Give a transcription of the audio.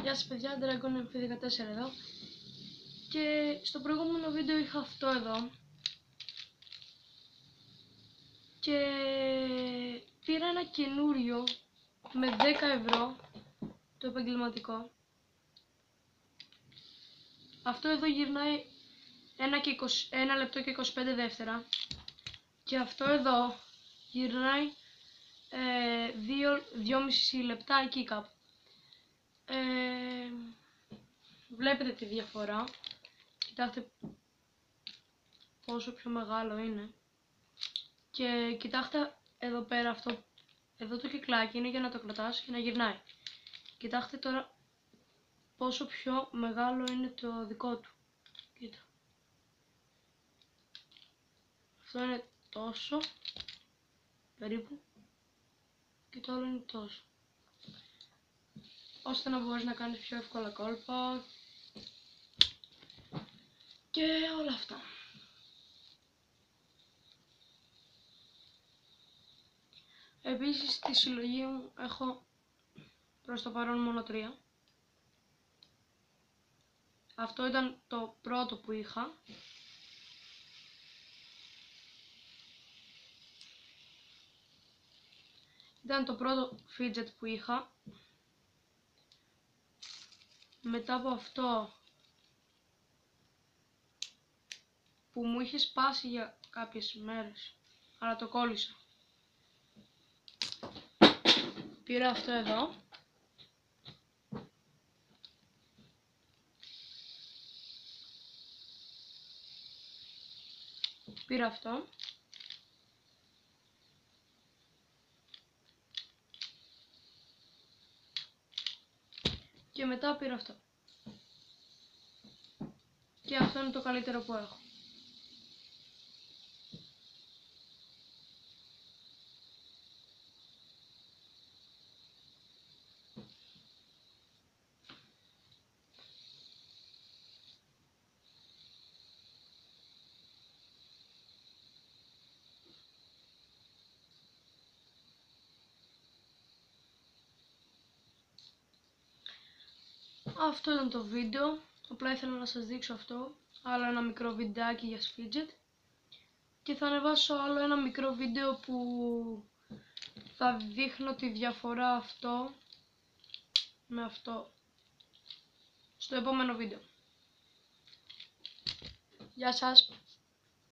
Γεια σας παιδιά, DragonMP14 εδώ. Και στο προηγούμενο βίντεο είχα αυτό εδώ. Και πήρα ένα καινούριο με 10 ευρώ, το επαγγελματικό. Αυτό εδώ γυρνάει 1 λεπτό και 25 δεύτερα. Και αυτό εδώ γυρνάει 2,5 λεπτά εκεί κάπου. Βλέπετε τη διαφορά. Κοιτάξτε πόσο πιο μεγάλο είναι. Και κοιτάξτε εδώ πέρα αυτό. Εδώ το κυκλάκι είναι για να το κρατάς και να γυρνάει. Κοιτάξτε τώρα πόσο πιο μεγάλο είναι το δικό του. Κοίτα. Αυτό είναι τόσο περίπου και το άλλο είναι τόσο, ώστε να μπορείς να κάνεις πιο εύκολα κόλπα και όλα αυτά. Επίσης στη συλλογή μου έχω προς το παρόν μόνο 3. Αυτό ήταν το πρώτο που είχα. Ήταν το πρώτο fidget που είχα. Μετά από αυτό που μου είχε σπάσει για κάποιες μέρες, αλλά το κόλλησα. Πήρα αυτό εδώ. Πήρα αυτό. Και μετά πήρα αυτό. Και αυτό είναι το καλύτερο που έχω. Αυτό ήταν το βίντεο. Απλά ήθελα να σας δείξω αυτό. Άλλο ένα μικρό βιντεάκι για fidget. Και θα ανεβάσω άλλο ένα μικρό βίντεο που θα δείχνω τη διαφορά αυτό με αυτό στο επόμενο βίντεο. Γεια σας!